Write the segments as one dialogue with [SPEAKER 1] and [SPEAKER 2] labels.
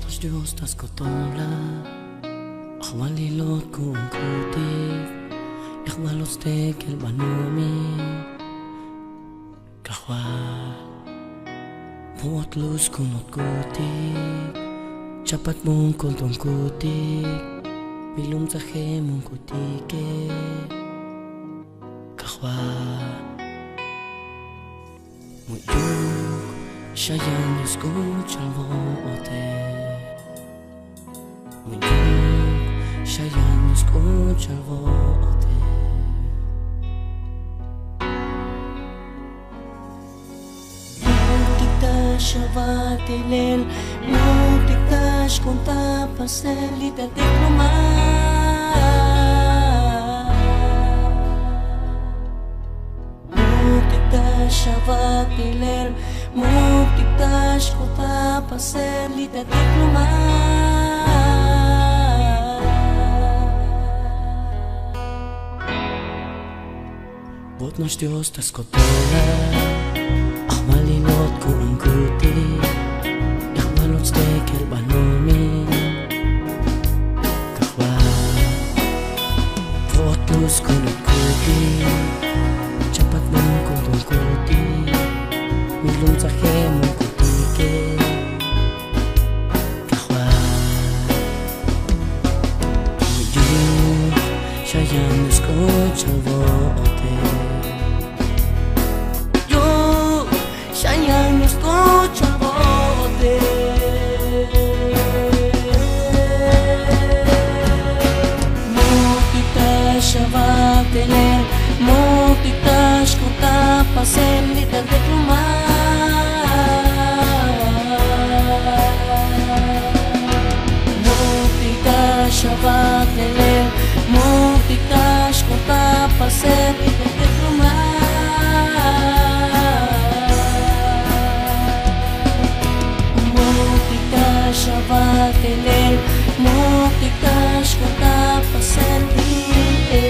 [SPEAKER 1] Los Diyos tas kotola Akhmalilot kung kutik Ikhmalos tekel banumi Kahwa Buot lus kumot kutik Chapat mong kontong kutik Bilum tahe mong kutike Kahwa Muyuk Shayan escucha el bote Muyuk Shayan escucha el bote Muktiktash avatelel Muktiktash konta paselita diplomar Muktiktash avatelel Muktiktash konta paselita diplomar Bot naš Dios tas kotela Akhmalilot kung kutik Ikhmalot stekel banumi Kahwa Bot lus kunot kutik Chapat mong kontong kutik Milum tahe mong kutike Kahwa Muyuk Shayan escucha el bote Shayan escucha el bote Muktiktash avatelel Muktiktash konta paselita diplomar Muktiktash avatelel Muktiktash konta paselita diplomar Avatelel Muktiktash konta paselita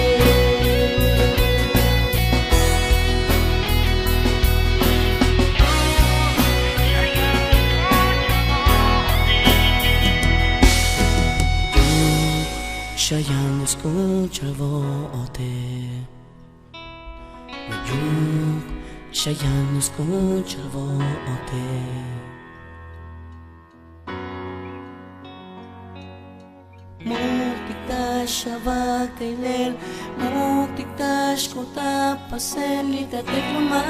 [SPEAKER 1] Shayan escucha el bote Muyuk Shayan escucha el bote Muktiktash avatelel Muktiktash konta paselita diplomar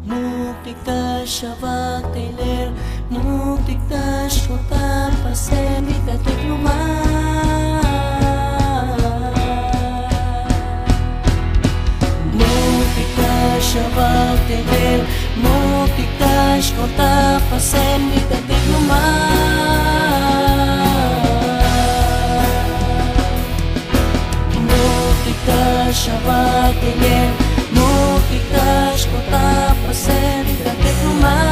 [SPEAKER 1] Muktiktash avatelel Muktiktash konta paselita diplomar Muktiktash avatelel Muktiktash konta paselita diplomar Muktiktash avatelel Muktiktash konta paselita diplomar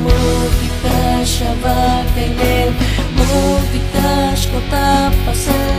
[SPEAKER 1] Muktiktash avatelel Muktiktash konta paselita